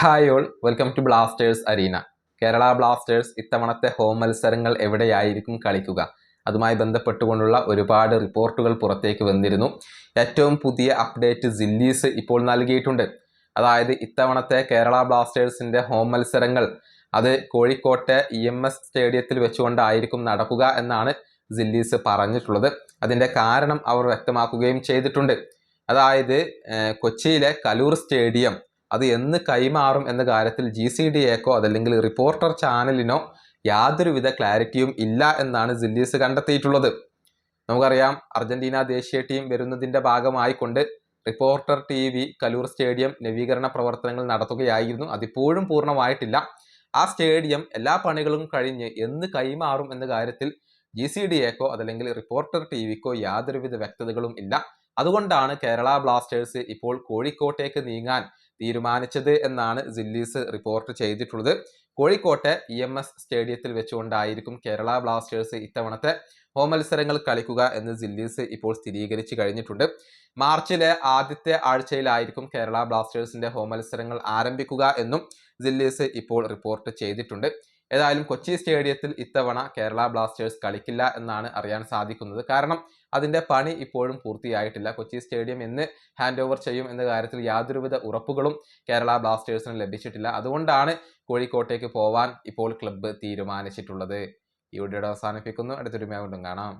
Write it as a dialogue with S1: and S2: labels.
S1: Hi all, welcome to Blasters Arena. Kerala Blasters ഇത്തവണത്തെ home മത്സരങ്ങൾ എവിടെയായിരിക്കും കളിക്കുക? അതുമായി ബന്ധപ്പെട്ടുകൊണ്ടുള്ള ഒരുപാട് റിപ്പോർട്ടുകൾ പുറത്തേക്ക് വന്നിരുന്നു. ഏറ്റവും പുതിയ അപ്ഡേറ്റ് സില്ലീസ് ഇപ്പോൾ നൽകിയിട്ടുണ്ട്. അതായത് ഇത്തവണത്തെ കേരള ബ്ലാസ്റ്റേഴ്സിന്റെ ഹോം മത്സരങ്ങൾ അത് കോഴിക്കോട്ടെ EMS സ്റ്റേഡിയത്തിൽ വെച്ചുകൊണ്ടായിരിക്കും നടക്കുക എന്നാണ് സില്ലീസ് പറഞ്ഞിട്ടുള്ളത്. അതിൻ്റെ കാരണം അവർ വ്യക്തമാക്കുകയും ചെയ്തിട്ടുണ്ട്. അതായത് കൊച്ചിയിലെ കലൂർ സ്റ്റേഡിയം അത് എന്ന് കൈമാറും എന്ന കാര്യത്തിൽ GCDAക്കോ അതല്ലെങ്കിൽ റിപ്പോർട്ടർ ചാനലിനോ യാതൊരുവിധ ക്ലാരിറ്റിയും ഇല്ല എന്നാണ് സില്ലീസ് കണ്ടെത്തിയിട്ടുള്ളത്. നമുക്കറിയാം, അർജന്റീന ദേശീയ ടീം വരുന്നതിൻ്റെ ഭാഗമായിക്കൊണ്ട് റിപ്പോർട്ടർ TV കലൂർ സ്റ്റേഡിയം നവീകരണ പ്രവർത്തനങ്ങൾ നടത്തുകയായിരുന്നു. അതിപ്പോഴും പൂർണ്ണമായിട്ടില്ല. ആ സ്റ്റേഡിയം എല്ലാ പണികളും കഴിഞ്ഞ് എന്ന് കൈമാറും എന്ന കാര്യത്തിൽ GCDAക്കോ അതല്ലെങ്കിൽ റിപ്പോർട്ടർ TVക്കോ യാതൊരുവിധ വ്യക്തതകളും ഇല്ല. അതുകൊണ്ടാണ് കേരള ബ്ലാസ്റ്റേഴ്സ് ഇപ്പോൾ കോഴിക്കോട്ടേക്ക് നീങ്ങാൻ തീരുമാനിച്ചത് എന്നാണ് സില്ലീസ് റിപ്പോർട്ട് ചെയ്തിട്ടുള്ളത്. കോഴിക്കോട്ടെ EMS സ്റ്റേഡിയത്തിൽ വെച്ചുകൊണ്ടായിരിക്കും കേരള ബ്ലാസ്റ്റേഴ്സ് ഇത്തവണത്തെ ഹോം മത്സരങ്ങൾ കളിക്കുക എന്ന് സില്ലീസ് ഇപ്പോൾ സ്ഥിരീകരിച്ചു കഴിഞ്ഞിട്ടുണ്ട്. മാർച്ചിലെ ആദ്യത്തെ ആഴ്ചയിലായിരിക്കും കേരള ബ്ലാസ്റ്റേഴ്സിന്റെ ഹോം മത്സരങ്ങൾ ആരംഭിക്കുക എന്നും സില്ലീസ് ഇപ്പോൾ റിപ്പോർട്ട് ചെയ്തിട്ടുണ്ട്. ഏതായാലും കൊച്ചി സ്റ്റേഡിയത്തിൽ ഇത്തവണ കേരള ബ്ലാസ്റ്റേഴ്സ് കളിക്കില്ല എന്നാണ് അറിയാൻ സാധിക്കുന്നത്. കാരണം അതിൻ്റെ പണി ഇപ്പോഴും പൂർത്തിയായിട്ടില്ല. കൊച്ചി സ്റ്റേഡിയം എന്ന് ഹാൻഡ് ഓവർ ചെയ്യും എന്ന കാര്യത്തിൽ യാതൊരുവിധ ഉറപ്പുകളും കേരള ബ്ലാസ്റ്റേഴ്സിന് ലഭിച്ചിട്ടില്ല. അതുകൊണ്ടാണ് കോഴിക്കോട്ടേക്ക് പോവാൻ ഇപ്പോൾ ക്ലബ്ബ് തീരുമാനിച്ചിട്ടുള്ളത്. ഈ വീഡിയോ അവസാനിപ്പിക്കുന്നു. അടുത്തൊരു വീണ്ടും കാണാം.